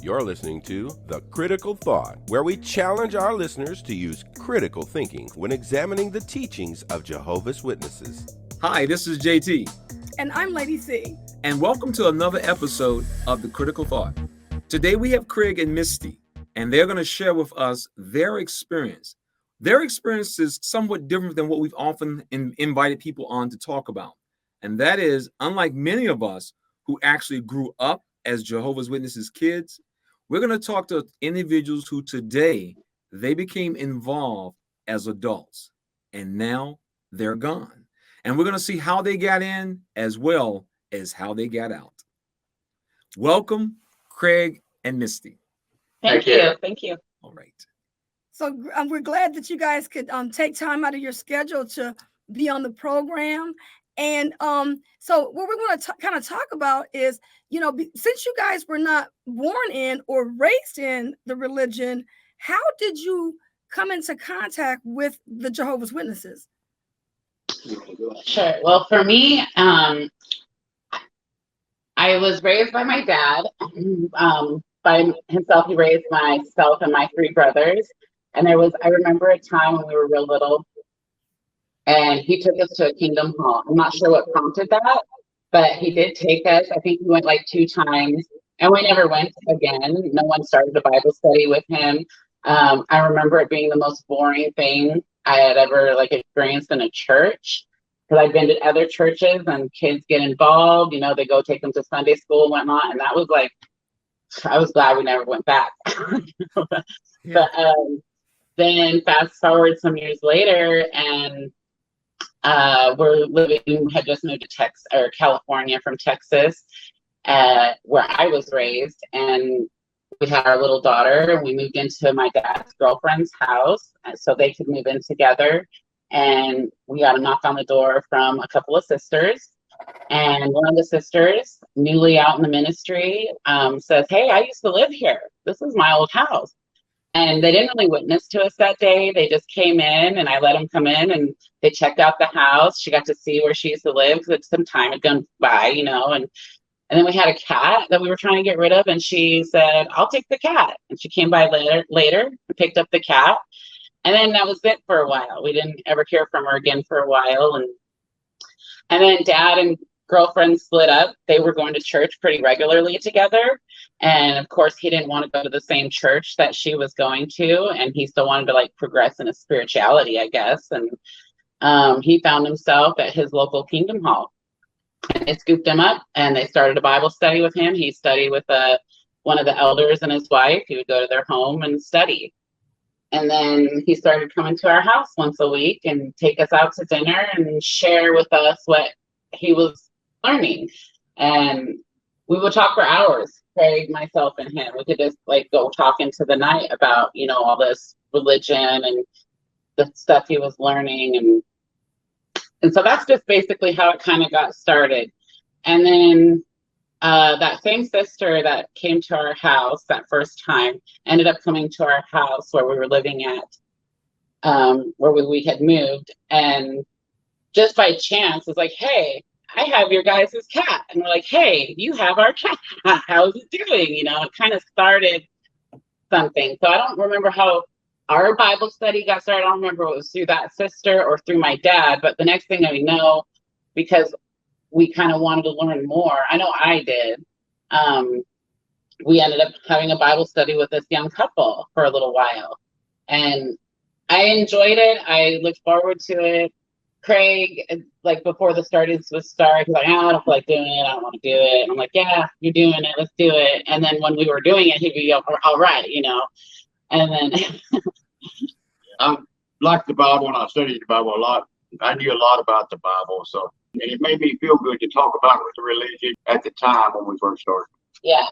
You're listening to The Critical Thought, where we challenge our listeners to use critical thinking when examining the teachings of Jehovah's Witnesses. Hi, this is JT. And I'm Lady Cee. And welcome to another episode of The Critical Thought. Today we have Craig and Misty, and they're going to share with us their experience. Their experience is somewhat different than what we've often invited people on to talk about. And that is, unlike many of us who actually grew up as Jehovah's Witnesses kids, we're going to talk to individuals who today they became involved as adults, and now they're gone. And we're going to see how they got in as well as how they got out. Welcome, Craig and Misty. Thank you. Thank you. All right. So we're glad that you guys could take time out of your schedule to be on the program. And so what we're going to kind of talk about is, since you guys were not born in or raised in the religion, how did you come into contact with the Jehovah's Witnesses? Sure. Well, for me, I was raised by my dad. By himself, he raised myself and my three brothers. And I remember a time when we were real little, and he took us to a Kingdom Hall. I'm not sure what prompted that, but he did take us. I think we went like 2 times, and we never went again. No one started a Bible study with him. I remember it being the most boring thing I had ever experienced in a church, because I'd been to other churches and kids get involved. They go take them to Sunday school and whatnot, and that was I was glad we never went back. But then fast forward some years later, and had just moved to California from Texas, where I was raised, and we had our little daughter, and we moved into my dad's girlfriend's house so they could move in together. And we got a knock on the door from a couple of sisters, and one of the sisters, newly out in the ministry, says, "Hey, I used to live here. This is my old house." And they didn't really witness to us that day. They just came in, and I let them come in, and they checked out the house. She got to see where she used to live, because some time had gone by, and then we had a cat that we were trying to get rid of, and she said, "I'll take the cat." And she came by later and picked up the cat. And then that was it for a while. We didn't ever hear from her again for a while. And then dad and girlfriend split up. They were going to church pretty regularly together. And of course, he didn't want to go to the same church that she was going to. And he still wanted to progress in his spirituality, I guess. And he found himself at his local Kingdom Hall. And they scooped him up, and they started a Bible study with him. He studied with one of the elders and his wife. He would go to their home and study. And then he started coming to our house once a week and take us out to dinner and share with us what he was learning. And we would talk for hours, Craig, myself, and him. We could just go talk into the night about, all this religion and the stuff he was learning. And so that's just basically how it kind of got started. And then that same sister that came to our house that first time ended up coming to our house where we were living at, where we had moved. And just by chance, was like, "Hey, I have your guys' cat." And we're like, "Hey, you have our cat. How's it doing?" It kind of started something. So I don't remember how our Bible study got started. I don't remember if it was through that sister or through my dad. But the next thing I know, because we kind of wanted to learn more, I know I did, we ended up having a Bible study with this young couple for a little while. And I enjoyed it. I looked forward to it. Craig, before the studies would start, he's like, "I don't feel like doing it. I don't want to do it." And I'm like, "Yeah, you're doing it. Let's do it." And then when we were doing it, he'd be all right, And then I liked the Bible, and I studied the Bible a lot. I knew a lot about the Bible, and it made me feel good to talk about the religion at the time when we first started. Yeah.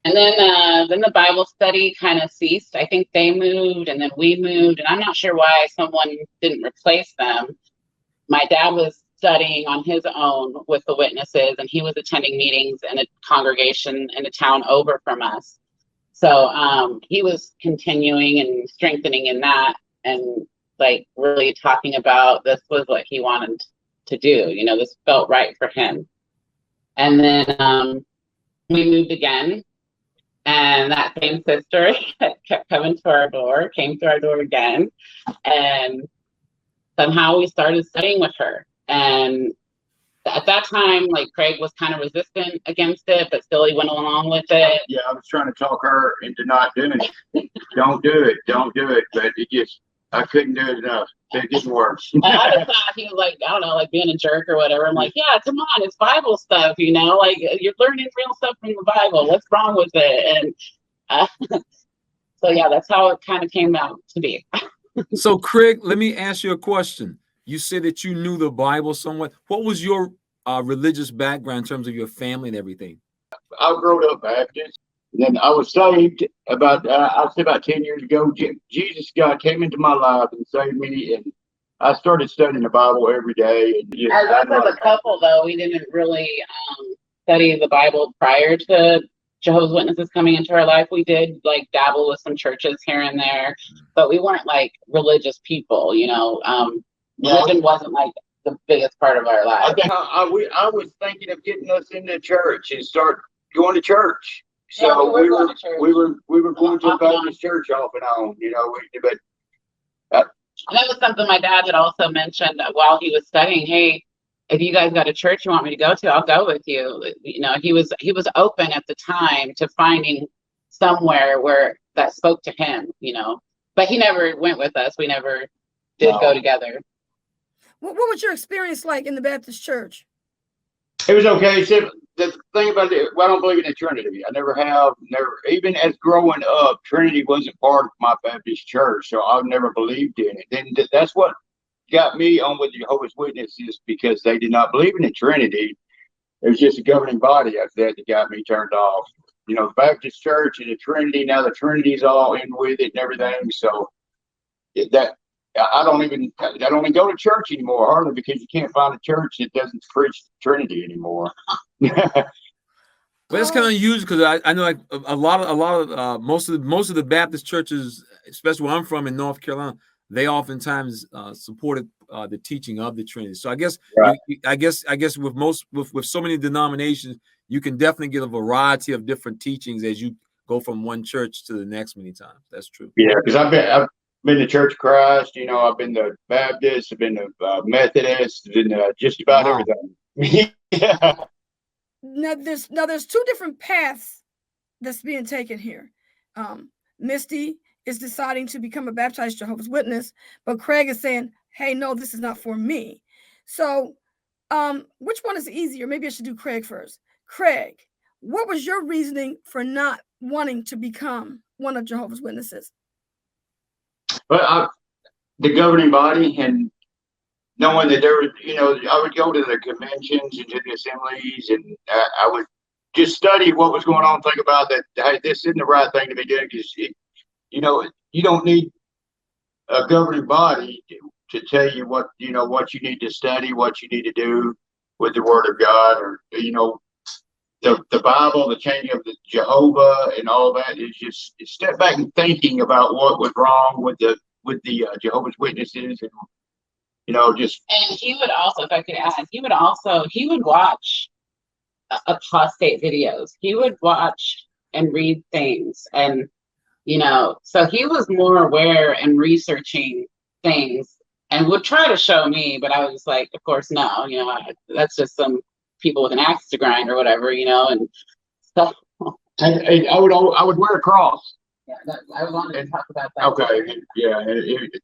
And then the Bible study kind of ceased. I think they moved, and then we moved, and I'm not sure why someone didn't replace them. My dad was studying on his own with the Witnesses, and he was attending meetings in a congregation in a town over from us. So he was continuing and strengthening in that, and really talking about this was what he wanted to do. This felt right for him. And then we moved again, And that same sister kept coming to our door, came to our door again, and somehow we started studying with her. And at that time, like, Craig was kind of resistant against it, but still he went along with it. Yeah, I was trying to talk her into not doing it. Don't do it. But it just, I couldn't do it enough. It didn't work. I just thought he was like, I don't know, like being a jerk or whatever. I'm like, yeah, come on, it's Bible stuff, you know, like you're learning real stuff from the Bible. What's wrong with it? And so, yeah, that's how it kind of came out to be. So, Craig, let me ask you a question. You said that you knew the Bible somewhat. What was your religious background in terms of your family and everything? I grew up Baptist. Then I was saved about, I'd say about 10 years ago. Jesus, God came into my life and saved me. And I started studying the Bible every day. And just, As a couple, though, we didn't really study the Bible prior to Jehovah's Witnesses coming into our life. We did like dabble with some churches here and there, but we weren't like religious people, you know. Religion wasn't like the biggest part of our lives. I was thinking of getting us into church and start going to church. So yeah, we were going to a Baptist church off and on, you know. But that was something my dad had also mentioned while he was studying. Hey, if you guys got a church you want me to go to, I'll go with you. You know, he was open at the time to finding somewhere where that spoke to him, you know. But he never went with us. We never did go together. What was your experience like in the Baptist church? It was okay. See, the thing about it, well, I don't believe in the Trinity. I never have, even as growing up, Trinity wasn't part of my Baptist church, so I've never believed in it. And that's what got me on with Jehovah's Witnesses, because they did not believe in the Trinity. It was just a governing body after that got me turned off. You know, the Baptist church and the Trinity, now the Trinity's all in with it and everything. So that I don't even go to church anymore, hardly, because you can't find a church that doesn't preach the Trinity anymore. But it's kind of unusual, because I know like a lot of most of the Baptist churches, especially where I'm from in North Carolina, they oftentimes supported the teaching of the Trinity. So I guess right. I guess with so many denominations, you can definitely get a variety of different teachings as you go from one church to the next many times. That's true. Yeah, because I've been to Church of Christ, you know, I've been to Baptist, I've been to Methodist, been to just about everything. Yeah. Now there's two different paths that's being taken here. Misty is deciding to become a baptized Jehovah's Witness, but Craig is saying, hey, no, this is not for me. So which one is easier? Maybe I should do Craig first. Craig, what was your reasoning for not wanting to become one of Jehovah's Witnesses? Well, the governing body, and knowing that there was, you know, I would go to the conventions and to the assemblies, and I would just study what was going on, think about that, hey, this isn't the right thing to be doing, because, you know, you don't need a governing body to tell you what, you know, what you need to study, what you need to do with the Word of God, or, you know, the Bible, the changing of the Jehovah and all that is just step back and thinking about what was wrong with the Jehovah's Witnesses, and you know, just. And he would also, if I could add, he would watch apostate videos. He would watch and read things, and you know, so he was more aware and researching things, and would try to show me, but I was like, of course, no, you know, that's just some people with an axe to grind or whatever, you know, and stuff. And I would wear a cross. Yeah, I wanted to talk about that. Okay, yeah, it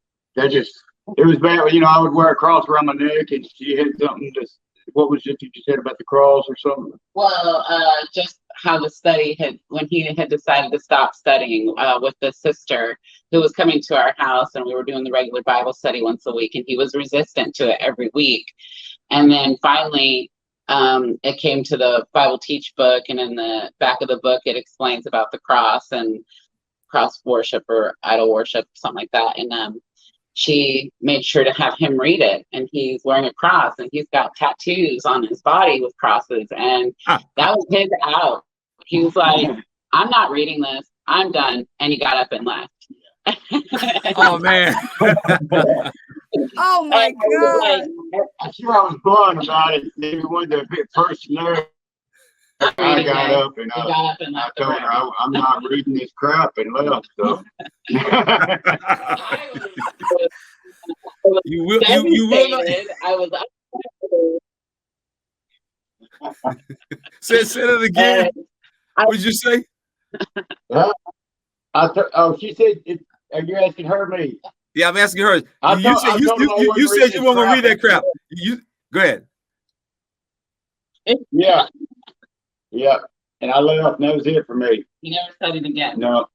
was bad. You know, I would wear a cross around my neck, and she had something to. What was it you said about the cross or something? Well, just how the study when he had decided to stop studying with the sister who was coming to our house, and we were doing the regular Bible study once a week, and he was resistant to it every week. And then finally, it came to the Bible Teach book, and in the back of the book, it explains about the cross and cross worship or idol worship, something like that. And she made sure to have him read it, and he's wearing a cross, and he's got tattoos on his body with crosses, and that was his out. He was like, I'm not reading this, I'm done. And he got up and left. Oh man. Oh my God. I'm sure I was blunt about it. Maybe one of the big person there. I got up and You got up and I left the told room. her I'm not reading this crap and left. So. I was You will not devastated. I was say it again. and I, What did you say? She said, are you asking her me? Yeah, I'm asking her. I You told said him I you wasn't said reading you weren't gonna read that crap. crap. You go ahead. Yeah. Yeah. And I left, and that was it for me. you never studied again. No.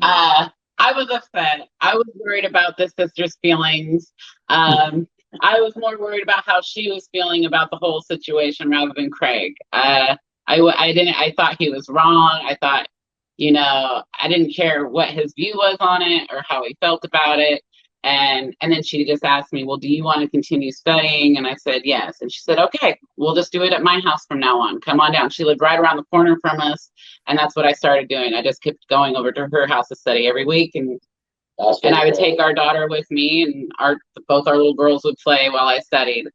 I was upset. I was worried about the sister's feelings. I was more worried about how she was feeling about the whole situation rather than Craig. I thought he was wrong. I thought, I didn't care what his view was on it or how he felt about it. And then she just asked me, well, do you want to continue studying? And I said, yes. And she said, okay, we'll just do it at my house from now on. Come on down. She lived right around the corner from us. And that's what I started doing. I just kept going over to her house to study every week. And I would take our daughter with me, and both our little girls would play while I studied.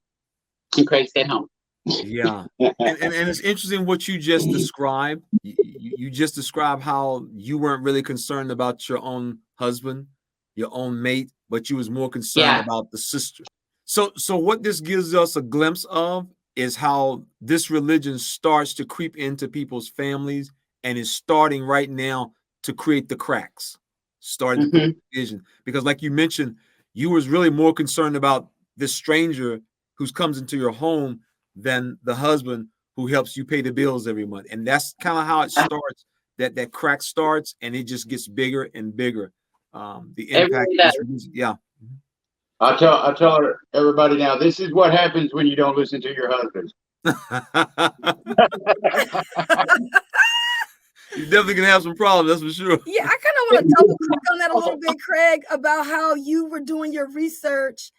And Craig stayed home. Yeah. And it's interesting what you just described. You just described how you weren't really concerned about your own husband, your own mate, but you was more concerned about the sister. So what this gives us a glimpse of is how this religion starts to creep into people's families and is starting right now to create the cracks, starting to create division. Because like you mentioned, you was really more concerned about this stranger who comes into your home than the husband who helps you pay the bills every month. And that's kind of how it starts, that crack starts, and it just gets bigger and bigger. The impact is, yeah. I tell her, everybody now, this is what happens when you don't listen to your husband. You're definitely gonna have some problems, that's for sure. Yeah, I kind of want to double click on that a little bit, Craig, about how you were doing your research.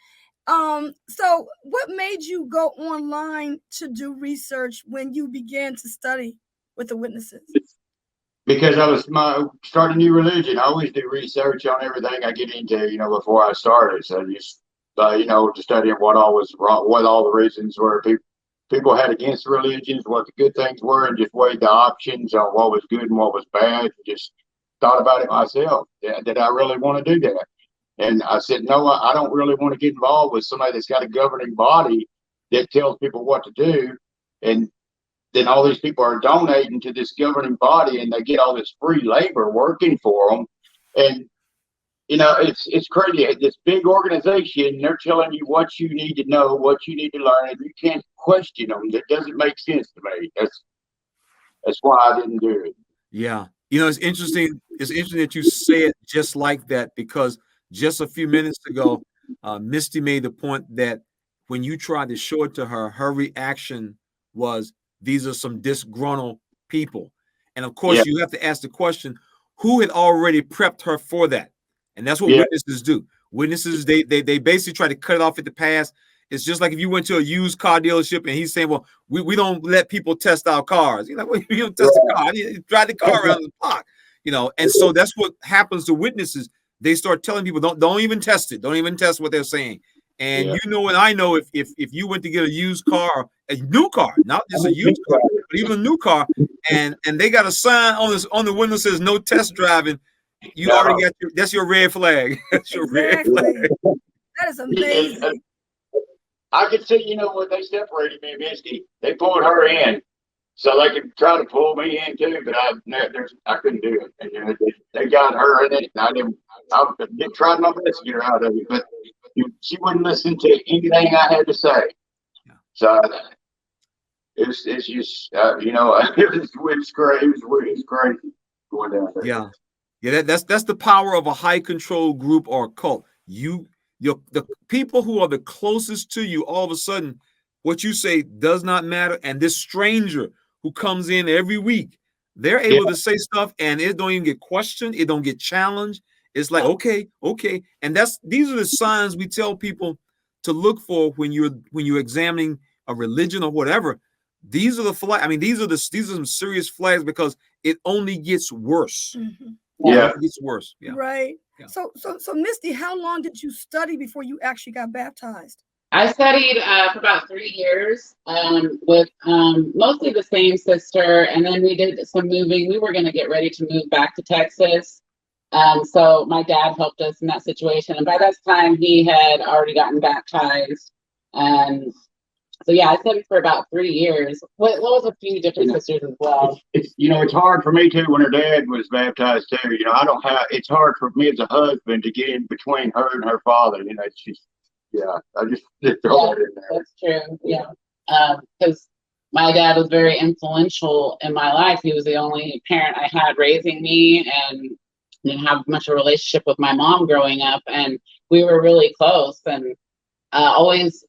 So what made you go online to do research when you began to study with the witnesses? Because I was starting a new religion. I always do research on everything I get into, before I started. So just, to studying what all was wrong, what all the reasons were people had against the religions, what the good things were, and just weighed the options on what was good and what was bad. And just thought about it myself. Did I really want to do that? And I said, no, I don't really want to get involved with somebody that's got a governing body that tells people what to do. And then all these people are donating to this governing body, and they get all this free labor working for them. And, it's crazy. This big organization, they're telling you what you need to know, what you need to learn, and you can't question them. That doesn't make sense to me. That's why I didn't do it. Yeah. It's interesting. It's interesting that you say it just like that, because just a few minutes ago, Misty made the point that when you tried to show it to her, her reaction was, these are some disgruntled people. And of course, you have to ask the question, who had already prepped her for that? And that's what witnesses do. Witnesses, they basically try to cut it off at the pass. It's just like if you went to a used car dealership and he's saying, well, we don't let people test our cars. You're like, well, you don't test the car. You drive the car around the block. And so that's what happens to witnesses. They start telling people, don't even test it. Don't even test what they're saying. And and I know if you went to get a used car, a new car, not just a used car, but even a new car, and they got a sign on the window that says no test driving, you already got that's your red flag. That's your red flag. That is amazing. I could see, what they separated me and Misty. They pulled her in so they could try to pull me in too, but I couldn't do it. And, they got her in it. I tried my best to get her out of it, but she wouldn't listen to anything I had to say. So it's just, it's great. It was great going down there. Yeah. That's the power of a high control group or cult. The people who are the closest to you, all of a sudden, what you say does not matter. And this stranger who comes in every week, they're able to say stuff, and it don't even get questioned. It don't get challenged. It's like, okay. And these are the signs we tell people to look for when you're examining a religion or whatever. These are the flags. I mean, these are some serious flags, because it only gets worse. It gets worse. Yeah. Right. Yeah. So Misty, how long did you study before you actually got baptized? I studied for about 3 years with mostly the same sister, and then we did some moving. We were going to get ready to move back to Texas. So my dad helped us in that situation. And by that time, he had already gotten baptized. And so, yeah, I studied for about 3 years. What was a few different sisters as well. It's hard for me too when her dad was baptized too. It's hard for me as a husband to get in between her and her father. It's just, yeah, I just throw it in there. That's true. Yeah. Because my dad was very influential in my life. He was the only parent I had raising me, and didn't have much of a relationship with my mom growing up. And we were really close, and always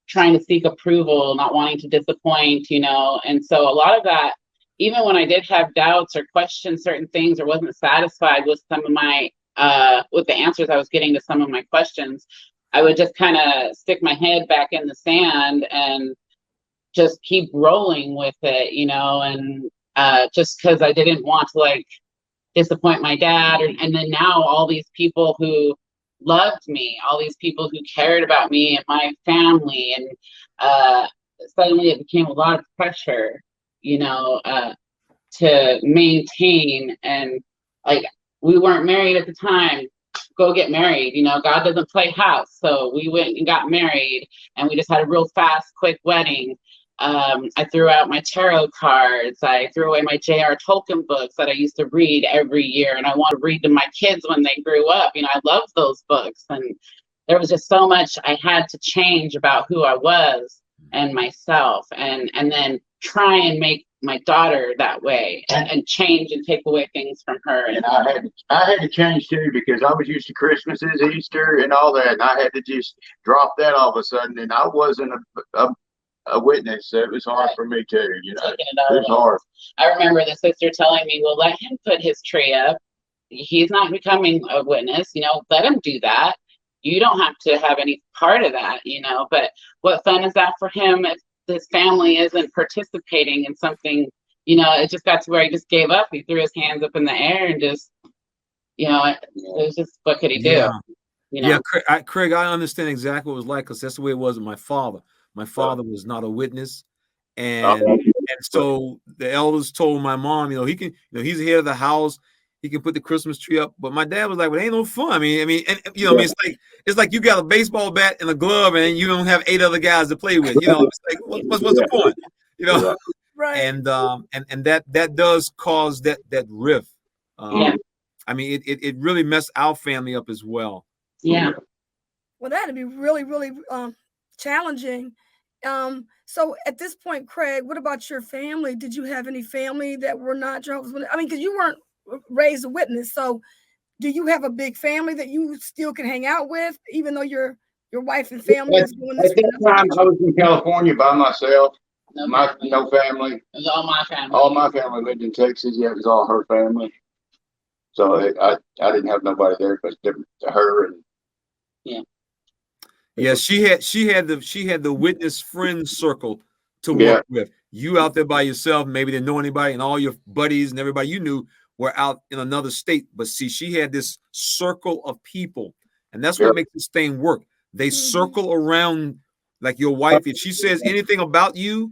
trying to seek approval, not wanting to disappoint, And so a lot of that, even when I did have doubts or questioned certain things or wasn't satisfied with some of my, with the answers I was getting to some of my questions, I would just kind of stick my head back in the sand and just keep rolling with it, and just because I didn't want to disappoint my dad. And then now all these people who loved me, all these people who cared about me and my family, and suddenly it became a lot of pressure, to maintain. And we weren't married at the time. Go get married. God doesn't play house. So we went and got married, and we just had a real fast, quick wedding. I threw out my tarot cards. I threw away my J.R. Tolkien books that I used to read every year, and I want to read to my kids when they grew up. I loved those books, and there was just so much I had to change about who I was and myself, and then try and make my daughter that way, and change and take away things from her. And I had to change too, because I was used to Christmases, Easter, and all that, and I had to just drop that all of a sudden, and I wasn't a witness. So it was hard for me too. It was hard. I remember the sister telling me, "Well, let him put his tree up. He's not becoming a witness. Let him do that. You don't have to have any part of that. But what fun is that for him if his family isn't participating in something?" It just got to where he just gave up. He threw his hands up in the air and just, it was just, what could he do? Yeah, Craig, I understand exactly what it was like, because that's the way it was with my father. My father was not a witness, and so the elders told my mom, he can, he's the head of the house, he can put the Christmas tree up. But my dad was like, "Well, it ain't no fun." I mean, it's like you got a baseball bat and a glove, and you don't have 8 other guys to play with. It's like, what's the point? Right. And that does cause that rift. I mean, it really messed our family up as well. Yeah. Well, that'd be really, really challenging. So at this point, Craig, what about your family? Did you have any family that were not Jehovah's Witnesses? I mean, because you weren't raised a witness. So do you have a big family that you still can hang out with, even though your wife and family is doing this? At that time, I was in California by myself. No family. It was all my family. All my family lived in Texas. Yeah, it was all her family. So I didn't have nobody there but her. And yeah, she had the witness friend circle to work with. You out there by yourself, maybe didn't know anybody, and all your buddies and everybody you knew were out in another state. But see, she had this circle of people, and that's what makes this thing work. They circle around, like your wife. If she says anything about you,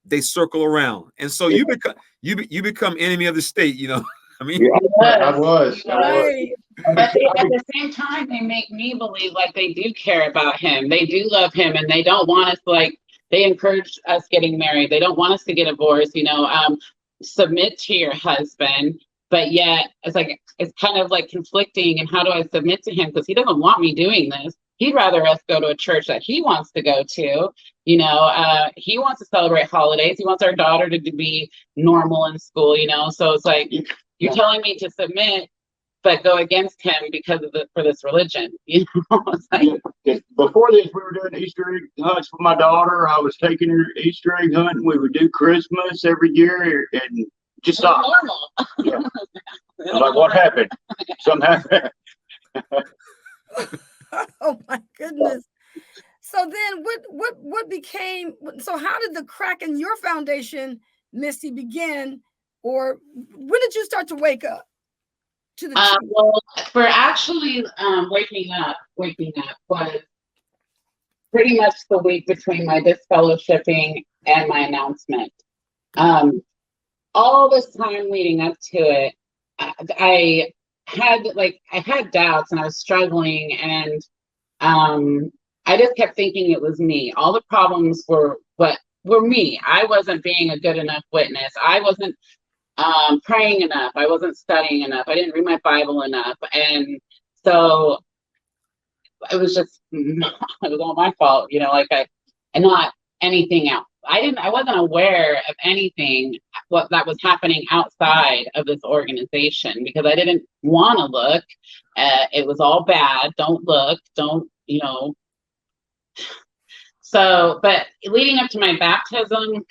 they circle around, and so you become enemy of the state. I mean, I was. Right. But at the same time, they make me believe like they do care about him. They do love him, and they don't want us they encourage us getting married. They don't want us to get divorced. Submit to your husband, but yet it's kind of conflicting. And how do I submit to him? Because he doesn't want me doing this. He'd rather us go to a church that he wants to go to. He wants to celebrate holidays. He wants our daughter to be normal in school. So it's like, you're telling me to submit, but go against him for this religion. It's like, before this, we were doing Easter egg hunts for my daughter. I was taking her Easter egg hunting. We would do Christmas every year, and just stop. Normal. Yeah. I'm like, what happened? Something happened. Oh my goodness. So then so how did the crack in your foundation, Misty, begin? Or when did you start to wake up to the truth? Well, for actually waking up was pretty much the week between my disfellowshipping and my announcement. All this time leading up to it, I had doubts and I was struggling, and I just kept thinking it was me. All the problems were me. I wasn't being a good enough witness. I wasn't praying enough. I wasn't studying enough. I didn't read my Bible enough. And so it was just, it was all my fault, and not anything else. I wasn't aware of anything that was happening outside of this organization, because I didn't want to look. It was all bad. Don't look. Don't. So, but leading up to my baptism,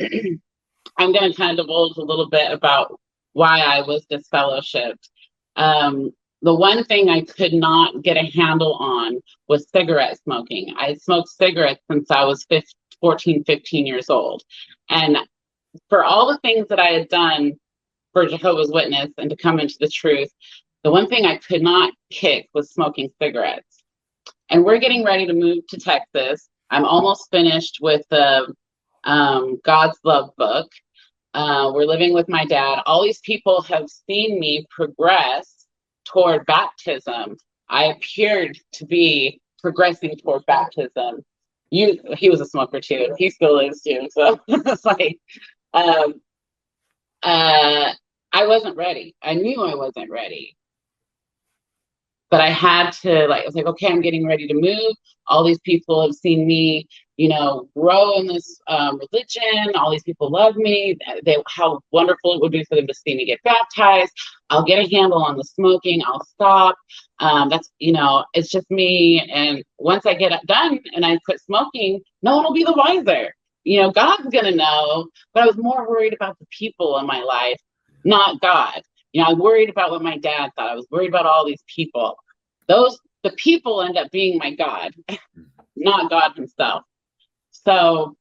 I'm going to kind of divulge a little bit about why I was disfellowshipped. The one thing I could not get a handle on was cigarette smoking. I smoked cigarettes since I was 14, 15 years old. And for all the things that I had done for Jehovah's Witness and to come into the truth, the one thing I could not kick was smoking cigarettes. And we're getting ready to move to Texas. I'm almost finished with the God's Love book. We're living with my dad. All these people have seen me progress toward baptism. I appeared to be progressing toward baptism. He was a smoker too. He still is too. So it's like, I wasn't ready. I knew I wasn't ready. But I had to, I was like, okay, I'm getting ready to move. All these people have seen me, grow in this religion. All these people love me. How wonderful it would be for them to see me get baptized. I'll get a handle on the smoking. I'll stop. That's, it's just me. And once I get done and I quit smoking, no one will be the wiser. God's going to know. But I was more worried about the people in my life, not God. I was worried about what my dad thought. I was worried about all these people. The people end up being my God, not God himself. So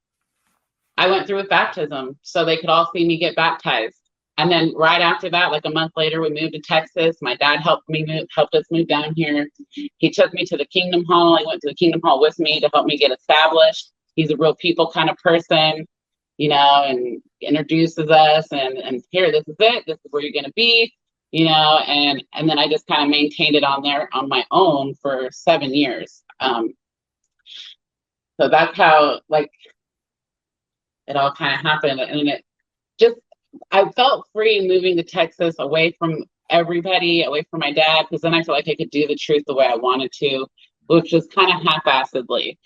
I went through with baptism so they could all see me get baptized. And then right after that, like a month later, we moved to Texas. My dad helped us move down here. He took me to the Kingdom Hall. He went to the Kingdom Hall with me to help me get established. He's a real people kind of person, and introduces us and here, this is it. This is where you're going to be, and then I just kind of maintained it on my own for 7 years. So that's how it all kind of happened. And I felt free moving to Texas, away from everybody, away from my dad, because then I felt like I could do the truth the way I wanted to, which was kind of half-assedly,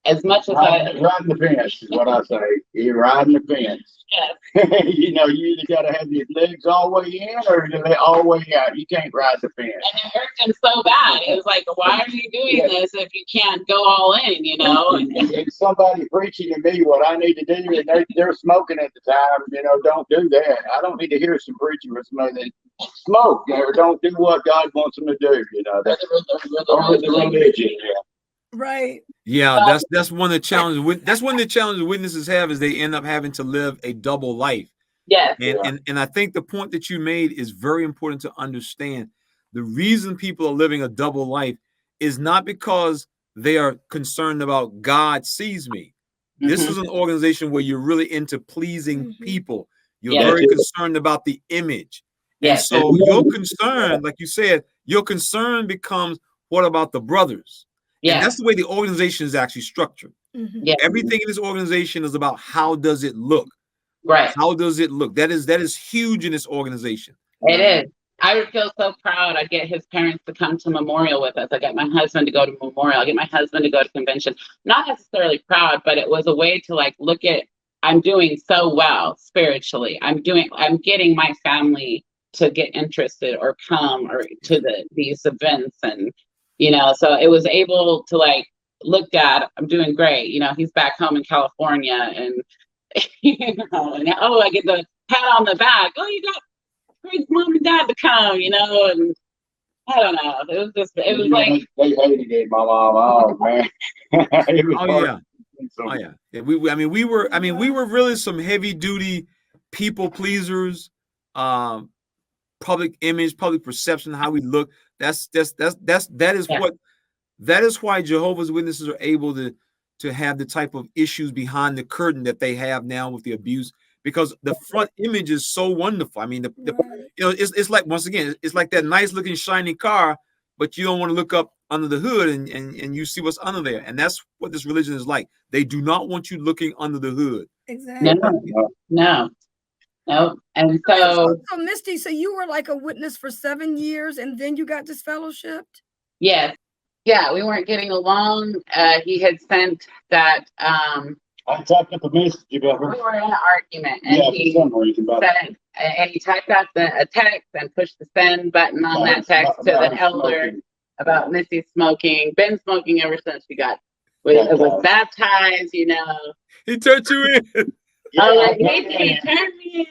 as much as riding the fence is what I say. You're riding the fence. Yes. You either got to have your legs all the way in or your leg all the way out. You can't ride the fence. And it hurt him so bad. It was like, why are you doing this if you can't go all in, And somebody preaching to me what I need to do, and they're smoking at the time, don't do that. I don't need to hear some preaching with somebody that smoke or don't do what God wants them to do, That's the religion, Right. Yeah, that's one of the challenges. That's one of the challenges witnesses have, is they end up having to live a double life. Yes. And I think the point that you made is very important to understand. The reason people are living a double life is not because they are concerned about God sees me. Mm-hmm. This is an organization where you're really into pleasing people. You're very concerned about the image. Yes. And so your concern, like you said, your concern becomes, what about the brothers? And that's the way the organization is actually structured. Mm-hmm. Yeah. Everything in this organization is about, how does it look? Right. How does it look? That is huge in this organization. It is. I would feel so proud. I'd get his parents to come to Memorial with us. I got my husband to go to Memorial. I get my husband to go to convention. Not necessarily proud, but it was a way to look at, I'm doing so well spiritually. I'm getting my family to get interested or come or to these events, and so it was able to look, Dad, I'm doing great. He's back home in California, and and I get the pat on the back. Oh, you got Craig's mom and dad to come, and I don't know. It was they hated it, my mom. Oh man. Yeah. We were really some heavy duty people pleasers. Public image, public perception, how we look. That is what That is why Jehovah's Witnesses are able to have the type of issues behind the curtain that they have now with the abuse, because the front image is so wonderful. I mean, it's like, once again, it's like that nice looking shiny car, but you don't want to look up under the hood and you see what's under there. And that's what this religion is like. They do not want you looking under the hood. Exactly. No. And so Misty, so you were like a witness for 7 years and then you got disfellowshipped? yes. Yeah, we weren't getting along. He had sent that I typed up a message about her. we were in an argument, and he sent, and he typed out a text and pushed the send button on that text to the elder about Missy smoking, been smoking ever since she got was baptized, you know. He turned you in. I was like, he turned me in.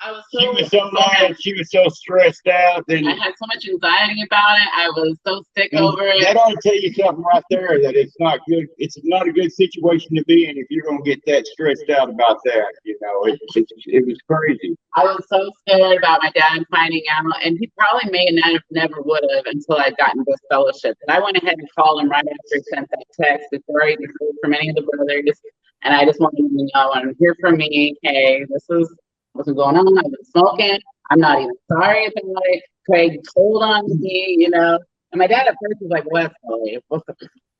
I was She was so mad. She was so stressed out. And I had so much anxiety about it. I was so sick over it. That ought to tell you something right there, that it's not good. It's not a good situation to be in if you're going to get that stressed out about that. You know, it was crazy. I was so scared about my dad finding out, and he probably may have never would have until I'd gotten this fellowship. And I went ahead and called him right after he sent that text before I even heard from any of the brothers. And I just wanted him to know, I want to hear from me. Hey, this is what's going on. I've been smoking. I'm not even sorry about it. Craig told on me, you know. And my dad at first was like, Wesley,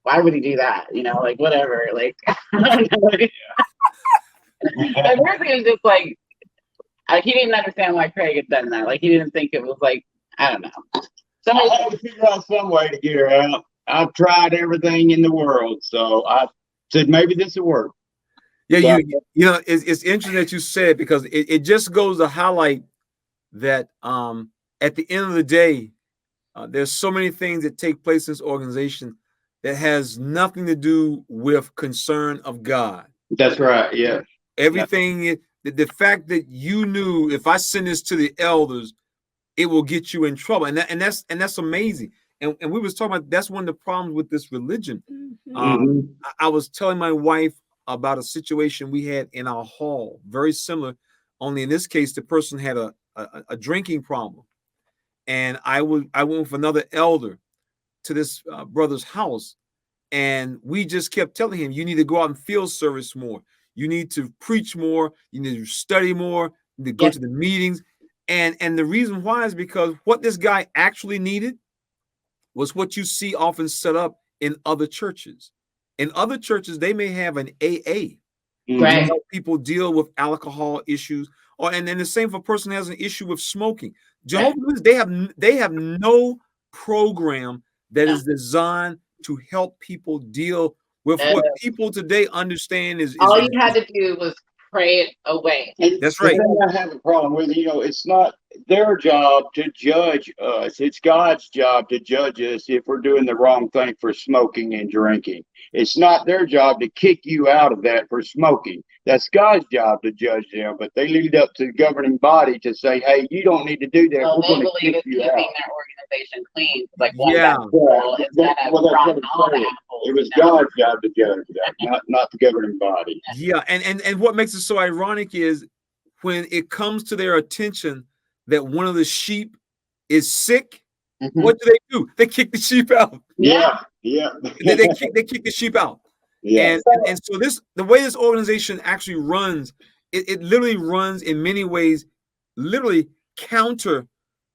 why would he do that? You know, like, whatever. Like, at first he was just like, he didn't understand why Craig had done that. Like, he didn't think it was like, I don't know. So I had to figure out some way to get her out. I've tried everything in the world. So I said, maybe this will work. Yeah, you know, it's interesting that you said, because it just goes to highlight that at the end of the day, there's so many things that take place in this organization that has nothing to do with concern of God. That's right. Yeah. Everything, the fact that you knew, if I send this to the elders, it will get you in trouble, and that's amazing. And we was talking about, that's one of the problems with this religion. I was telling my wife about a situation we had in our hall, very similar, only in this case the person had a drinking problem, and I went with another elder to this brother's house, and we just kept telling him, you need to go out and field service more, you need to preach more, you need to study more, you need to go to the meetings. And the reason why is because what this guy actually needed was what you see often set up in other churches. In other churches, they may have an AA, right, to help people deal with alcohol issues, and then the same for a person who has an issue with smoking. Jehovah's Witnesses, they have no program that is designed to help people deal with what people today understand is all you had to do was pray it away. That's right. The thing I have a problem with, you know, it's not their job to judge us. It's God's job to judge us if we're doing the wrong thing for smoking and drinking. It's not their job to kick you out of that for smoking. That's God's job to judge them, but they leave it up to the governing body to say, hey, you don't need to do that. Well, they believe it's keeping their organization clean. Like one it was God's job to judge that, not the governing body. Yeah, and what makes it so ironic is when it comes to their attention that one of the sheep is sick, what do? They kick the sheep out. Yeah. they kick the sheep out. Yeah. And so the way this organization actually runs, it literally runs in many ways, literally counter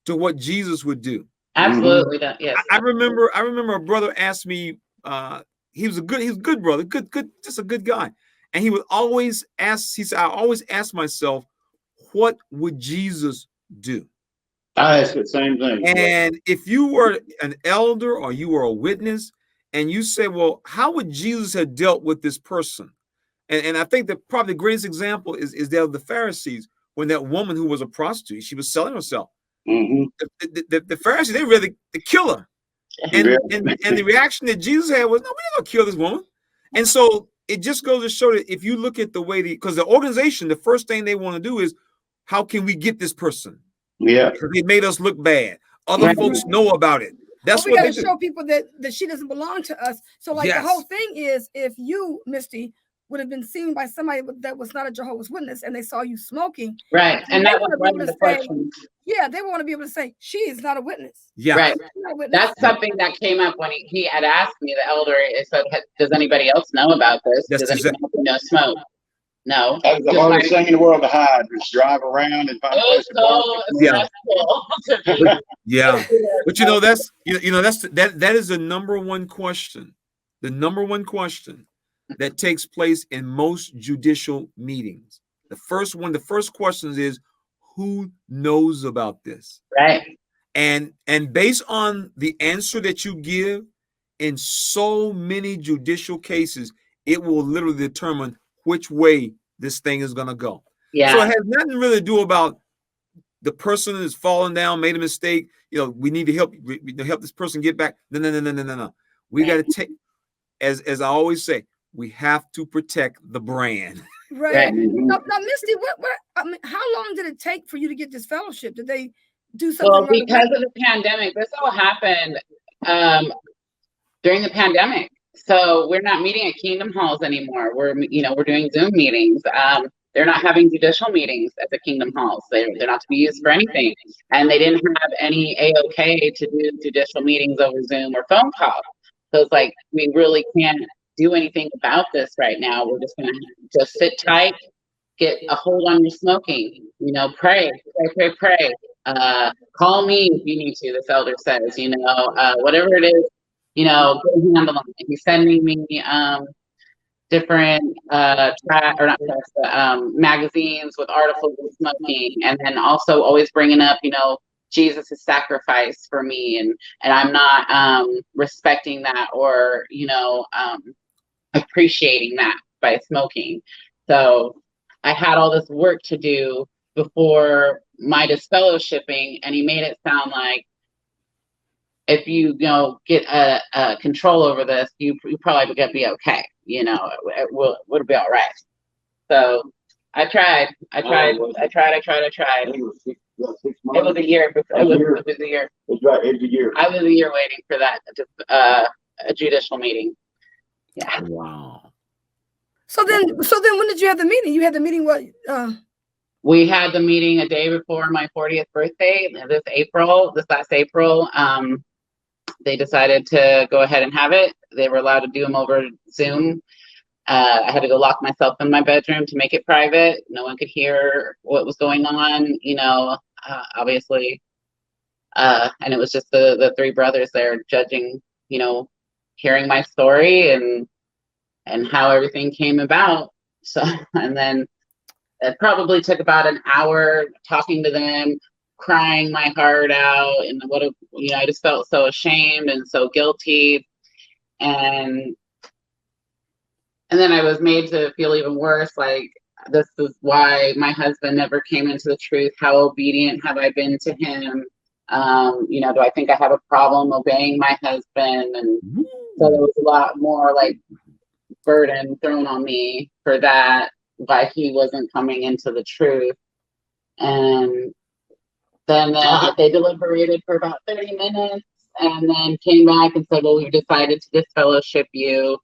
to what Jesus would do. Absolutely. Yes. I remember a brother asked me, he was a good brother, good, just a good guy. And he would always ask, he said, I always ask myself, what would Jesus do? I asked the same thing. And if you were an elder or you were a witness and you say, well, how would Jesus have dealt with this person? And I think that probably the greatest example is that of the Pharisees, when that woman who was a prostitute, she was selling herself. The Pharisees, they ready to kill her. And the reaction that Jesus had was, no, we're not gonna kill this woman. And so it just goes to show that if you look at the way because the organization, the first thing they want to do is, how can we get this person? Yeah, because they made us look bad. Other folks know about it. That's we got to show people that she doesn't belong to us. So like the whole thing is, if you, Misty, would have been seen by somebody that was not a Jehovah's Witness, and they saw you smoking. Right. And that was one of the say, questions. yeah, they want to be able to say, she is not a witness. Yeah. Right. She's not a witness. That's something that came up when he had asked me, the elder, it said, does anybody else know about this? That's Does anybody else know smoke? No. That was the Just hardest like- thing in the world to hide, was drive around and find a place to park. Yeah. stressful. Yeah. But you know, that is the number one question. The number one question that takes place in most judicial meetings. The first question is, who knows about this? Right. And based on the answer that you give in so many judicial cases, it will literally determine which way this thing is going to go. Yeah. So it has nothing really to do about the person is fallen down, made a mistake. You know, we need to help this person get back. No. We got to take, as I always say, we have to protect the brand. Right. Now, Misty, how long did it take for you to get this fellowship? Did they do something? Well, because of the pandemic, this all happened during the pandemic. So we're not meeting at Kingdom Halls anymore. We're doing Zoom meetings. They're not having judicial meetings at the Kingdom Halls. They're not to be used for anything. And they didn't have any AOK to do judicial meetings over Zoom or phone calls. So it's like, we really can't do anything about this right now. We're just going to just sit tight, get a hold on your smoking, pray. Call me if you need to, this elder says, whatever it is, go handle them. He's sending me different magazines with articles of smoking, and then also always bringing up, Jesus' sacrifice for me, and I'm not respecting that or appreciating that by smoking. So I had all this work to do before my disfellowshipping, and he made it sound like if you get a control over this, you probably gonna be okay. It'll be all right. So I tried. It was 6 months. It was a year. It was a year. That's right. It was a year. I was a year waiting for that a judicial meeting. Yeah. Wow. So then when did you have the meeting? You had the meeting what? We had the meeting a day before my 40th birthday, this last April. They decided to go ahead and have it. They were allowed to do them over Zoom. I had to go lock myself in my bedroom to make it private. No one could hear what was going on, obviously. And it was just the three brothers there judging, hearing my story and how everything came about. So, and then it probably took about an hour talking to them, crying my heart out, and I just felt so ashamed and so guilty. And then I was made to feel even worse, like, this is why my husband never came into the truth. How obedient have I been to him? Do I think I have a problem obeying my husband? And so there was a lot more like burden thrown on me for that, why he wasn't coming into the truth. And then they deliberated for about 30 minutes and then came back and said, well, we've decided to disfellowship you.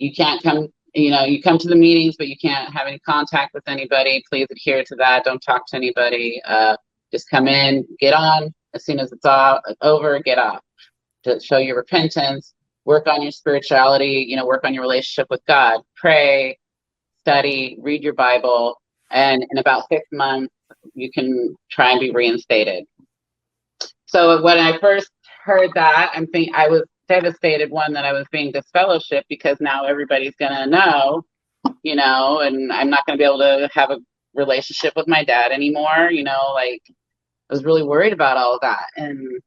You can't come, you come to the meetings, but you can't have any contact with anybody. Please adhere to that. Don't talk to anybody. Just come in, get on. As soon as it's all over, get off. To show your repentance, work on your spirituality, work on your relationship with God. Pray, study, read your Bible. And in about 6 months, you can try and be reinstated. So when I first heard that, I was devastated, one, that I was being disfellowshipped, because now everybody's gonna know, and I'm not gonna be able to have a relationship with my dad anymore. I was really worried about all of that, and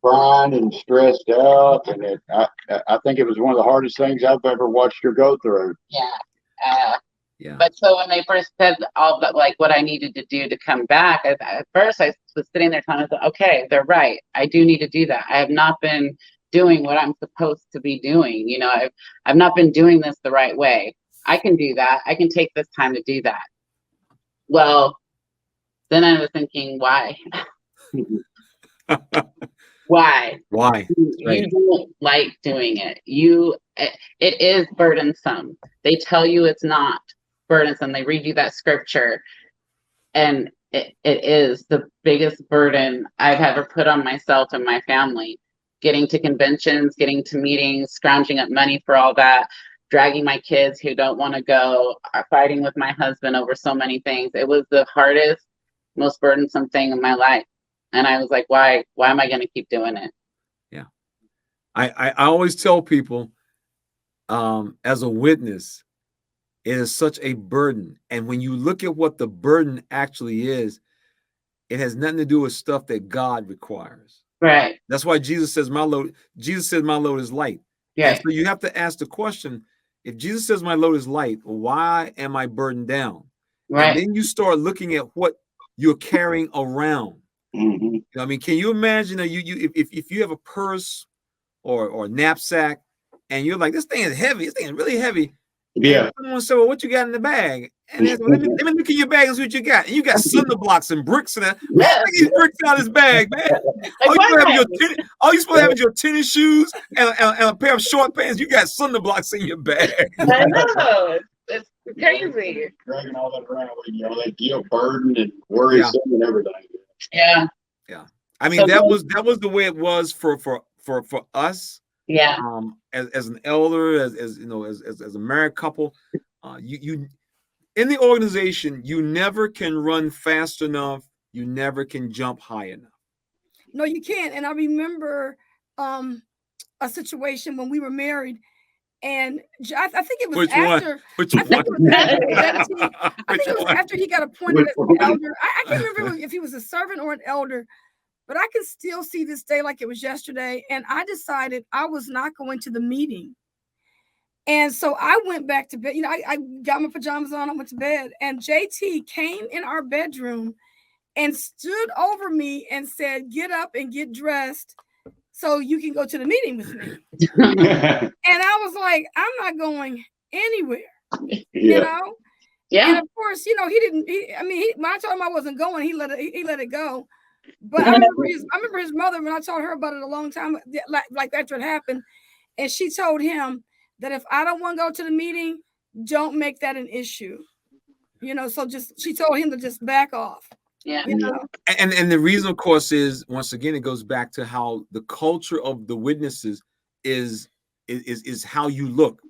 Crying and stressed out, and I think it was one of the hardest things I've ever watched her go through. yeah. Yeah. But so when they first said all that, like what I needed to do to come back, at first I was sitting there telling myself, okay, they're right. I do need to do that. I have not been doing what I'm supposed to be doing. I've not been doing this the right way. I can do that. I can take this time to do that. Well, then I was thinking, why? Why? Why? You don't like doing it. It is burdensome. They tell you it's not burdensome. They read you that scripture, and it is the biggest burden I've ever put on myself and my family. Getting to conventions, getting to meetings, scrounging up money for all that, dragging my kids who don't want to go, fighting with my husband over so many things. It was the hardest, most burdensome thing in my life. And I was like, why am I going to keep doing it? Yeah. I always tell people, as a witness, it is such a burden. And when you look at what the burden actually is, it has nothing to do with stuff that God requires. Right. That's why Jesus says my load is light. Yeah. And so you have to ask the question, if Jesus says my load is light, why am I burdened down? Right. And then you start looking at what you're carrying around. Mm-hmm. You know, I mean, can you imagine if you have a purse or a knapsack and you're like, this thing is heavy, this thing is really heavy. Yeah. And someone said, well, what you got in the bag? And then, let me look in your bag and see what you got. And you got cinder blocks and bricks in there. Yes. These bricks out of his bag, man. All you supposed to have is your tennis shoes and a pair of short pants. You got cinder blocks in your bag. I know. It's crazy. Dragging all that around with you, that guilt burden and worrisome and everything. Yeah. Yeah. I mean, that was the way it was for us. Yeah. As an elder, as you know, as a married couple, you in the organization, you never can run fast enough. You never can jump high enough. No, you can't. And I remember a situation when we were married, and I think it was after. Which one? I think it was after he got appointed as an elder. I can't remember if he was a servant or an elder, but I can still see this day like it was yesterday. And I decided I was not going to the meeting. And so I went back to bed. You know, I got my pajamas on. I went to bed. And JT came in our bedroom and stood over me and said, get up and get dressed so you can go to the meeting with me. And I was like, I'm not going anywhere. Yeah. You know? Yeah. And of course, you know, when I told him I wasn't going, he let it go. But I remember his mother, when I told her about it a long time, like after it happened, and she told him that if I don't want to go to the meeting, don't make that an issue. You know, so she told him to just back off. Yeah. You know? And the reason, of course, is once again, it goes back to how the culture of the witnesses is how you look.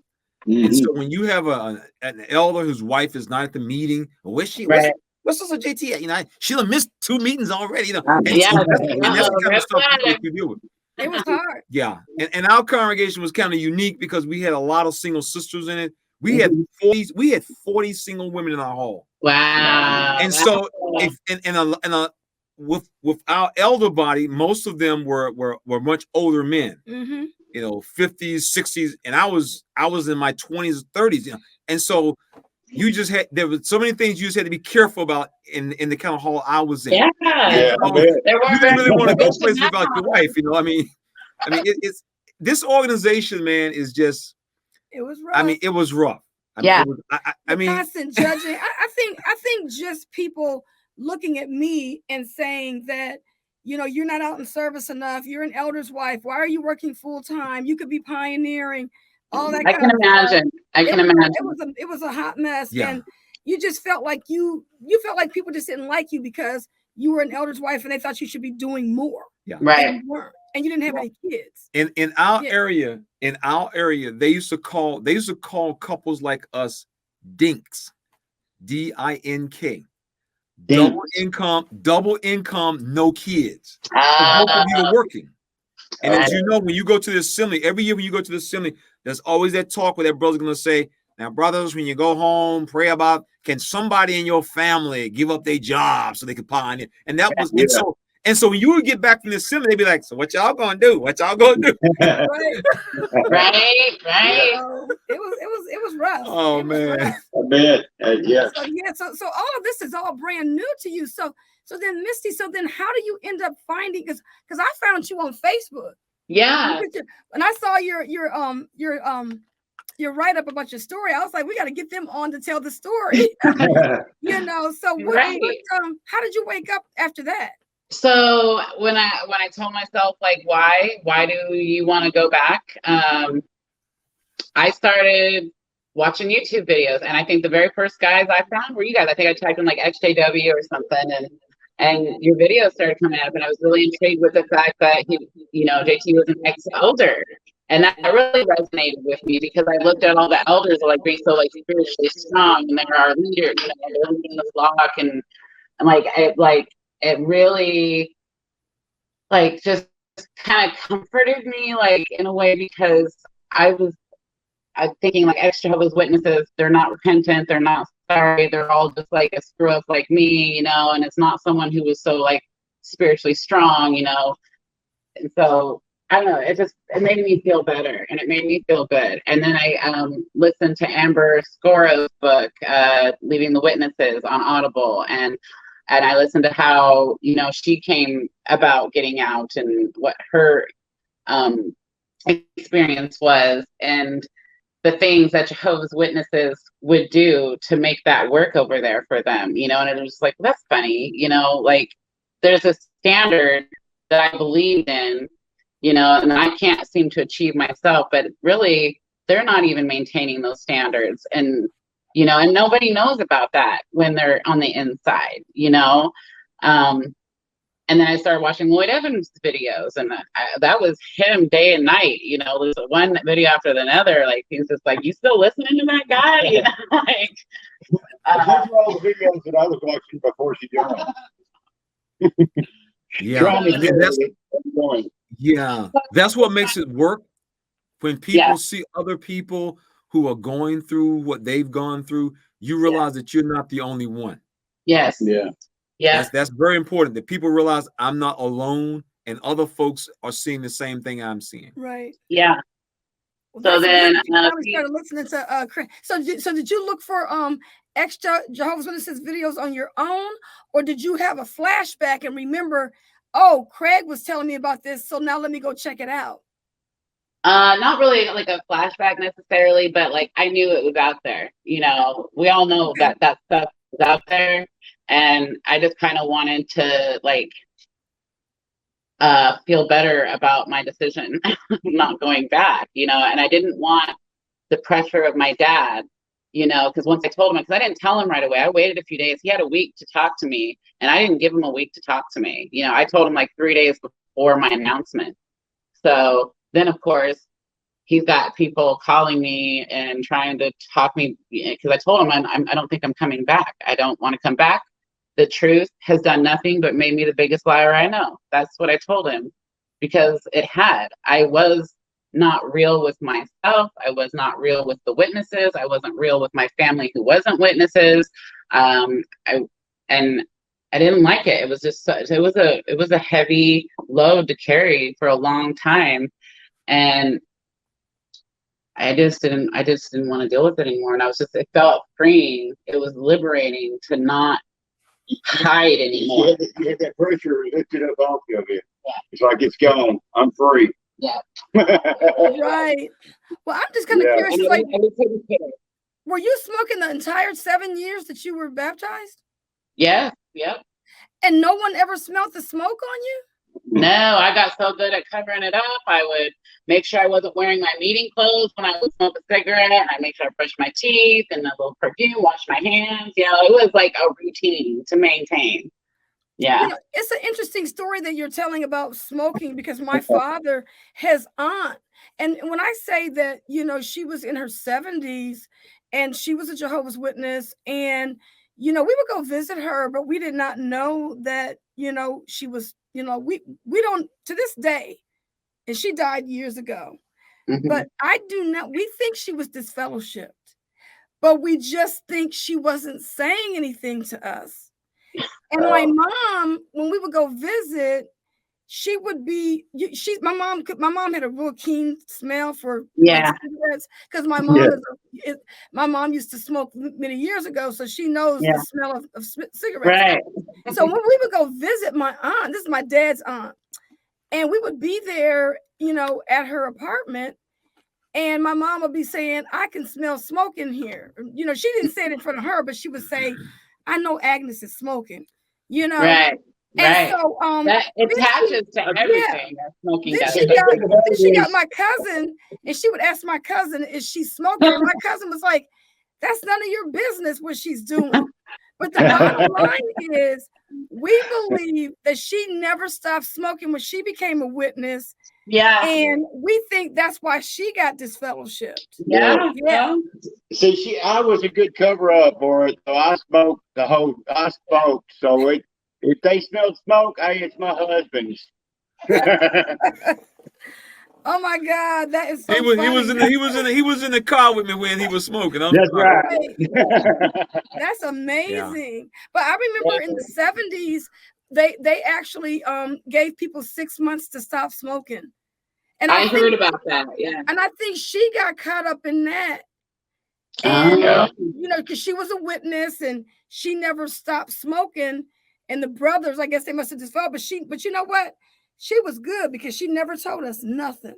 Mm-hmm. And so when you have an elder whose wife is not at the meeting, where's she? Right. What's this JT? You know, she'll miss 2 meetings already. You know, yeah, that's the kind of stuff you deal with. It was hard. Yeah, and our congregation was kind of unique because we had a lot of single sisters in it. We had 40 single women in our hall. Wow. And so with our elder body, most of them were much older men. Mm-hmm. You know, 50s, 60s, and I was in my 20s, 30s. You know, and so there were so many things you just had to be careful about in the kind of hall I was in. Yeah. You didn't really want to go places without your wife. You know, I mean, it's this organization, man, is just. It was rough. I mean, it was rough. Yeah. I mean, constant judging. I think just people looking at me and saying that, you know, you're not out in service enough. You're an elder's wife. Why are you working full time? You could be pioneering. All that. I can imagine. It was a hot mess, and you just felt like you felt like people just didn't like you because you were an elder's wife, and they thought you should be doing more. Yeah, right. And you didn't have any kids. In our area, they used to call couples like us dinks, D-I-N-K. Double income, no kids. Both of you are working. And as you know, when you go to the assembly, every year when you go to the assembly, there's always that talk where that brother's going to say, now, brothers, when you go home, pray about, can somebody in your family give up their job so they can pioneer? And that was, and so when you would get back from the assembly, they'd be like, so what y'all going to do? What y'all going to do? Right. It was rough. Oh, man. I bet. Yeah. So all of this is all brand new to you. So then, Misty, how do you end up finding? Because I found you on Facebook. Yeah. When I saw your write up about your story, I was like, we got to get them on to tell the story. You know. So how did you wake up after that? So when I told myself, like, why do you want to go back? I started watching YouTube videos, and I think the very first guys I found were you guys. I think I typed in like Exjw or something, and your videos started coming up, and I was really intrigued with the fact that JT was an ex-elder, and that really resonated with me because I looked at all the elders like being so like spiritually strong, and they're our leaders, they're leading the flock, and it really like just kind of comforted me like in a way because I'm thinking like ex-Jehovah's Witnesses, they're not repentant, they're not sorry, they're all just like a screw up like me, and it's not someone who was so like spiritually strong, and so I don't know, it made me feel better and it made me feel good. And then I listened to Amber Scoro's book, Leading the Witnesses on Audible, and I listened to how, she came about getting out and what her experience was and the things that Jehovah's Witnesses would do to make that work over there for them, and it was just like, that's funny, like there's a standard that I believed in, and I can't seem to achieve myself, but really they're not even maintaining those standards. And and nobody knows about that when they're on the inside, and then I started watching Lloyd Evans' videos, and that was him day and night, there's one video after another, like, he's just like, you still listening to that guy? Like, these were all the videos that I was watching before she joined. That's what makes it work. When people see other people who are going through what they've gone through, you realize that you're not the only one. Yes. Yeah. Yeah. That's very important, that people realize I'm not alone and other folks are seeing the same thing I'm seeing. Right. Yeah. Well, so then we started listening to Craig. So did you look for Jehovah's Witnesses videos on your own, or did you have a flashback and remember, oh, Craig was telling me about this, so now let me go check it out? Not really like a flashback necessarily, but like I knew it was out there. We all know that stuff is out there, and I just kind of wanted to like feel better about my decision not going back, and I didn't want the pressure of my dad, because once I told him, because I didn't tell him right away, I waited a few days. He had a week to talk to me, and I didn't give him a week to talk to me. I told him like 3 days before my announcement. So then, of course, he's got people calling me and trying to talk me, because I told him I don't think I'm coming back. I don't want to come back. The truth has done nothing but made me the biggest liar I know. That's what I told him, because it had. I was not real with myself. I was not real with the witnesses. I wasn't real with my family who wasn't witnesses. I didn't like it. It was just it was a heavy load to carry for a long time, and I just didn't want to deal with it anymore. And it felt freeing. It was liberating to not hide anymore. You had that pressure lifted up off of you. Yeah. It's like, it's gone. I'm free. Yeah. Right. Well, I'm just kind of curious. Like, were you smoking the entire 7 years that you were baptized? Yeah. Yep. And no one ever smelled the smoke on you? No, I got so good at covering it up. I would make sure I wasn't wearing my meeting clothes when I would smoke a cigarette. I make sure I brush my teeth and a little perfume, wash my hands. It was like a routine to maintain. Yeah. It's an interesting story that you're telling about smoking, because my father has aunt. And when I say that, she was in her 70s and she was a Jehovah's Witness, and, we would go visit her, but we did not know that, she was, we don't to this day, and she died years ago, but we think she was disfellowshipped, but we just think she wasn't saying anything to us. And my mom, when we would go visit, she would be, my mom had a real keen smell for cigarettes, because my mom used to smoke many years ago, so she knows the smell of cigarettes. Right. So when we would go visit my aunt, this is my dad's aunt, and we would be there, at her apartment, and my mom would be saying, I can smell smoke in here. She didn't say it in front of her, but she would say, I know Agnes is smoking, Right. Right. And so That attaches to everything that smoking does. Then she got my cousin, and she would ask my cousin, is she smoking? And my cousin was like, that's none of your business what she's doing. But the bottom line is, we believe that she never stopped smoking when she became a witness. Yeah. And we think that's why she got disfellowshipped. Yeah. See, I was a good cover up for it. So I smoked. So if they smelled smoke, hey, it's my husband's. Oh my God, that is so he was funny. he was in the car with me when he was smoking. That's right. That's amazing. Yeah. But I remember in the 70s, they actually gave people 6 months to stop smoking. And I heard about that. Yeah. And I think she got caught up in that. And you know, because she was a witness and she never stopped smoking. And the brothers, I guess they must have disfellowed, but you know what? She was good because she never told us nothing.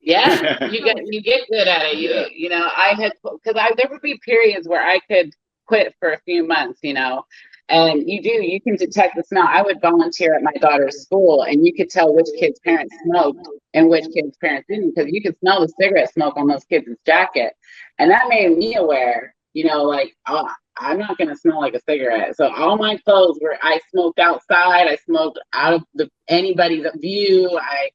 Yeah, you get good at it. You know, there would be periods where I could quit for a few months, you know, and you can detect the smell. I would volunteer at my daughter's school, and you could tell which kids' parents smoked and which kids' parents didn't, because you could smell the cigarette smoke on those kids' jacket, and that made me aware. You know, like, oh, I'm not going to smell like a cigarette. So all my clothes I smoked outside. I smoked out of anybody's view. I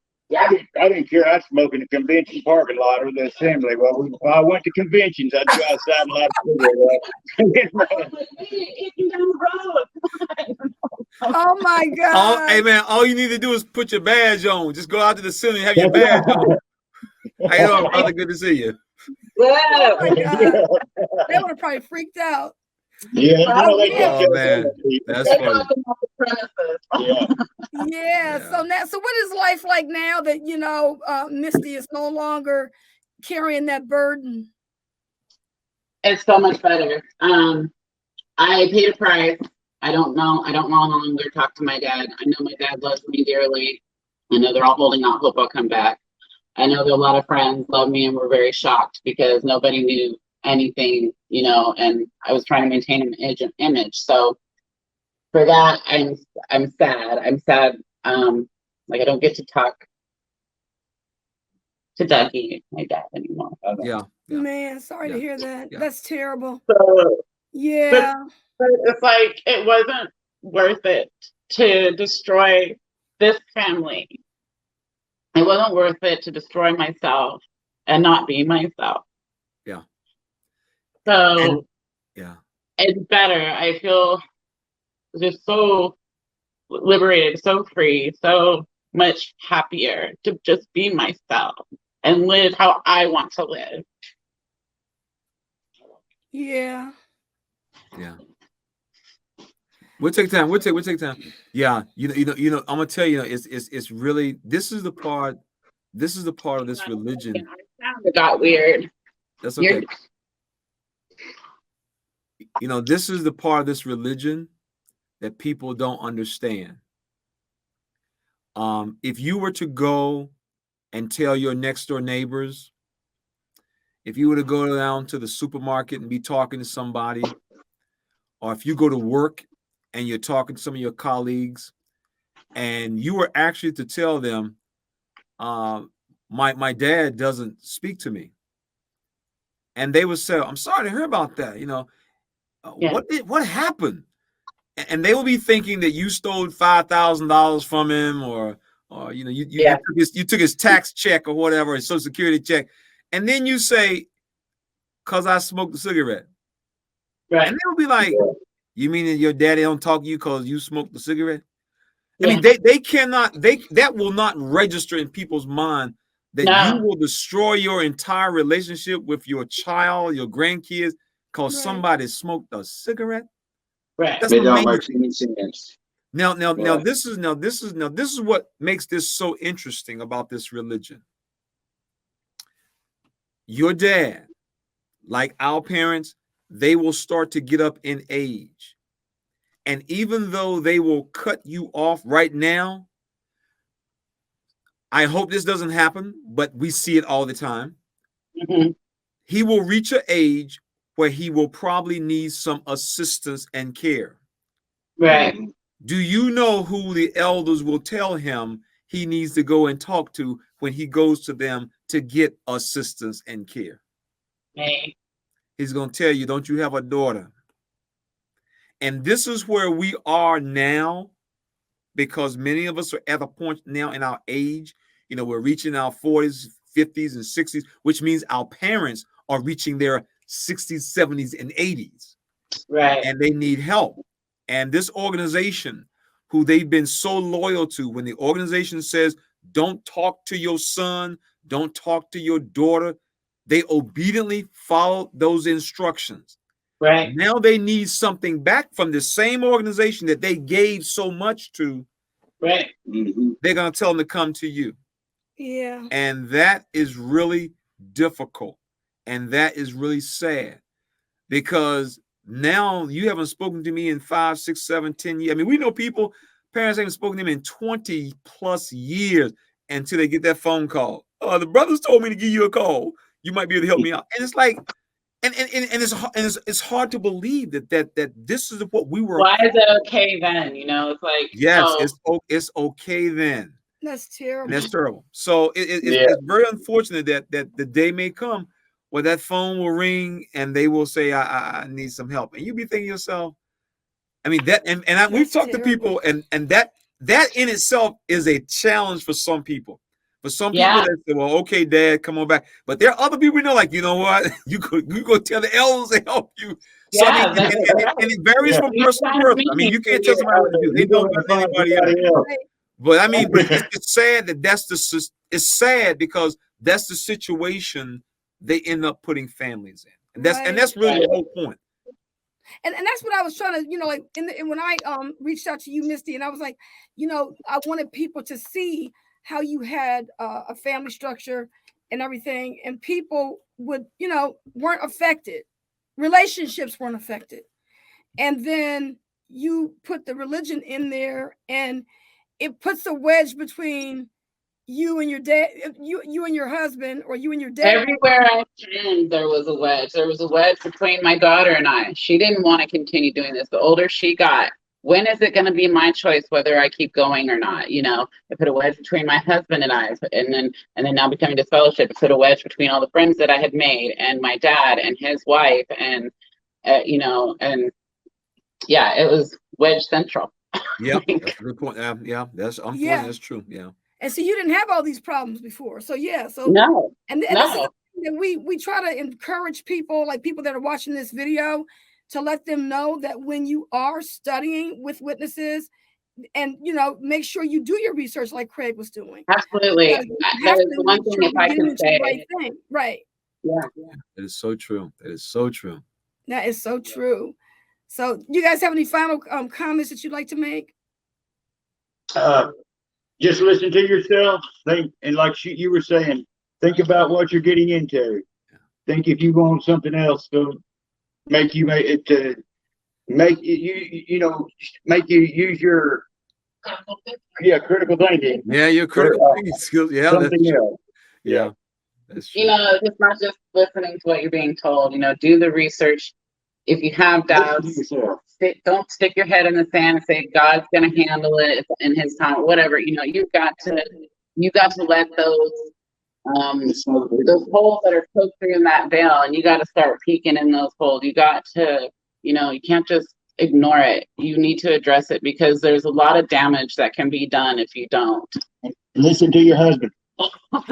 didn't care. I'd smoke in the convention parking lot or the assembly. Well, when I went to conventions, I'd go outside and light a cigarette. Oh my God. Hey man, all you need to do is put your badge on. Just go out to the assembly and have your badge on. How you doing, brother? Good to see you. Oh my God. They would have probably freaked out. Yeah, man, that's funny. Yeah. So what is life like now that, you know, Misty is no longer carrying that burden? It's so much better. I paid a price. I don't no longer talk to my dad. I know my dad loves me dearly. I know they're all holding out hope I'll come back. I know that a lot of friends love me and were very shocked because nobody knew anything, you know, and I was trying to maintain an image. So for that, I'm sad. I'm sad. Like I don't get to talk to Dougie, my dad, anymore. Yeah. Man, sorry to hear that. Yeah. That's terrible. So, yeah. But it's like it wasn't worth it to destroy this family. It wasn't worth it to destroy myself and not be myself. Yeah. So it's better. I feel just so liberated, so free, so much happier to just be myself and live how I want to live. Yeah. Yeah. We'll take time. We'll take time. Yeah. You know, I'm gonna tell you, it's really, this is the part of this religion. It got weird. That's okay. You know, this is the part of this religion that people don't understand. If you were to go and tell your next door neighbors, if you were to go down to the supermarket and be talking to somebody, or if you go to work and you're talking to some of your colleagues, and you were actually to tell them, my dad doesn't speak to me, and they would say, I'm sorry to hear about that. You know, what happened? And they will be thinking that you stole $5,000 from him, or you know, you took his tax check or whatever, his Social Security check, and then you say, "'Cause I smoked a cigarette," right? And they will be like, "You mean that your daddy don't talk to you because you smoked the cigarette?" I mean, they cannot. That will not register in people's mind that you will destroy your entire relationship with your child, your grandkids, because somebody smoked a cigarette. Right. They don't make any sense. Now, this is what makes this so interesting about this religion. Your dad, like our parents, they will start to get up in age. And even though they will cut you off right now, I hope this doesn't happen, but we see it all the time. Mm-hmm. He will reach an age where he will probably need some assistance and care. Right. Do you know who the elders will tell him he needs to go and talk to when he goes to them to get assistance and care? Me. He's going to tell you, don't you have a daughter? And this is where we are now, because many of us are at a point now in our age, you know, we're reaching our 40s, 50s, and 60s, which means our parents are reaching their 60s, 70s, and 80s. Right. And they need help. And this organization, who they've been so loyal to, when the organization says, don't talk to your son, don't talk to your daughter, they obediently follow those instructions. Right. Now they need something back from the same organization that they gave so much to. Right. They're going to tell them to come to you. Yeah. And that is really difficult. And that is really sad, because now you haven't spoken to me in 5, 6, 7, 10 years. I mean, we know people, parents haven't spoken to them in 20 plus years until they get that phone call. Oh, the brothers told me to give you a call. You might be able to help me out. And it's like, and it's hard to believe that this is what we were. Why is it okay then? You know, it's like, yes, oh, it's okay then. That's terrible. And that's terrible. So it's very unfortunate that the day may come where that phone will ring and they will say, I need some help. And you be thinking to yourself, I mean, that, we've talked to people, and that in itself is a challenge for some people. For some people, they say, well, okay, Dad, come on back. But there are other people we know, like, you know what? You go tell the elders to help you. So, Yeah, I mean, and it varies from person to person. I mean, you can't tell somebody what to do. They don't better than anybody else. But I mean, it's sad that it's sad because that's the situation they end up putting families in. And that's really the whole point. And that's what I was trying to, you know, like when I reached out to you, Misty, and I was like, you know, I wanted people to see how you had a family structure and everything, and people would, you know, weren't affected. Relationships weren't affected. And then you put the religion in there, and it puts a wedge between you and your dad, you and your husband, or you and your dad. Everywhere I turned, there was a wedge. There was a wedge between my daughter and I. She didn't want to continue doing this. The older she got, when is it going to be my choice whether I keep going or not? You know, I put a wedge between my husband and I, and then now becoming Disfellowshipped, I put a wedge between all the friends that I had made and my dad and his wife, and you know, and yeah, it was wedge central. Yeah, that's a good point. Yeah, that's that's true. Yeah. And so you didn't have all these problems before. So no. And this is that we try to encourage people, like people that are watching this video, to let them know that when you are studying with witnesses, and you know, make sure you do your research like Craig was doing. Absolutely. That is the one thing, if I can say. Right. Yeah. That is so true. That is so true. That is so true. So you guys have any final comments that you'd like to make? Just listen to yourself. Think, and like you were saying, think about what you're getting into. Think if you want something else to make you use your critical thinking. Yeah, your critical thinking skills. Yeah, something else. Yeah, that's true. You know, it's not just listening to what you're being told. You know, do the research. If you have doubts, don't stick your head in the sand and say God's going to handle it in His time, whatever. You know, you got to let those holes that are poked through in that veil, and you got to start peeking in those holes. You got to, you know, you can't just ignore it. You need to address it, because there's a lot of damage that can be done if you don't. Listen to your husband. I'm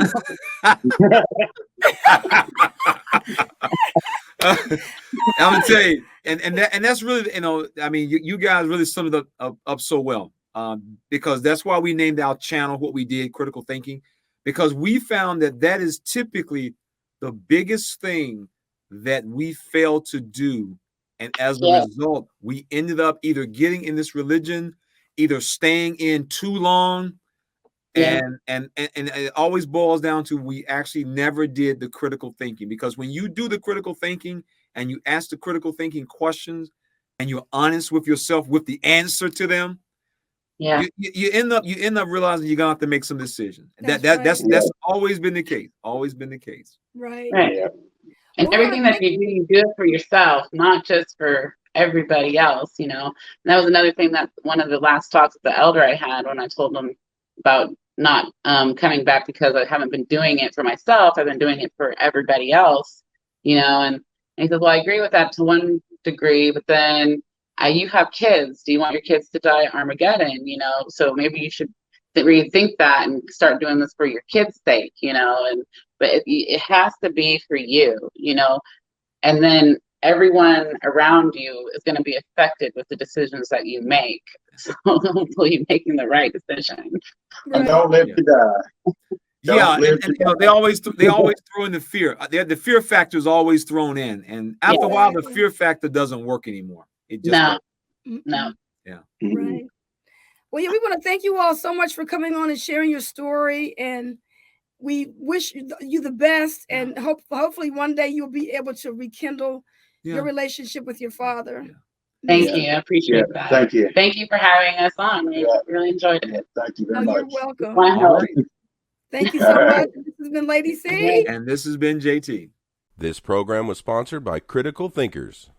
gonna tell you, and that's really, you know, I mean, you guys really summed it up so well, because that's why we named our channel what we did, Critical Thinking, because we found that is typically the biggest thing that we fail to do, and as a result, we ended up either getting in this religion, either staying in too long. And it always boils down to we actually never did the critical thinking, because when you do the critical thinking and you ask the critical thinking questions and you're honest with yourself with the answer to them, you end up realizing you're gonna have to make some decisions. That's always been the case. Always been the case. Right. And everything that you do it for yourself, not just for everybody else, you know. And that was another thing that one of the last talks with the elder I had, when I told him about not coming back because I haven't been doing it for myself. I've been doing it for everybody else, you know. And he said, well, I agree with that to one degree, but then you have kids. Do you want your kids to die at Armageddon? You know, so maybe you should rethink that and start doing this for your kids' sake, you know. And but it has to be for you, you know. And then everyone around you is going to be affected with the decisions that you make. So hopefully you're making the right decision. And don't live to die. Yeah, and you know, they always throw in the fear. The fear factor is always thrown in, and after a while, the fear factor doesn't work anymore. It just no. Yeah. Right. Well, yeah, we want to thank you all so much for coming on and sharing your story, and we wish you the best, and hopefully one day you'll be able to rekindle your relationship with your father. Yeah. Thank you. I appreciate that. Thank you. Thank you for having us on. We really enjoyed it. Thank you very much. You're welcome. All right. Thank you so much. This has been Lady Cee. And this has been JT. This program was sponsored by Critical Thinkers.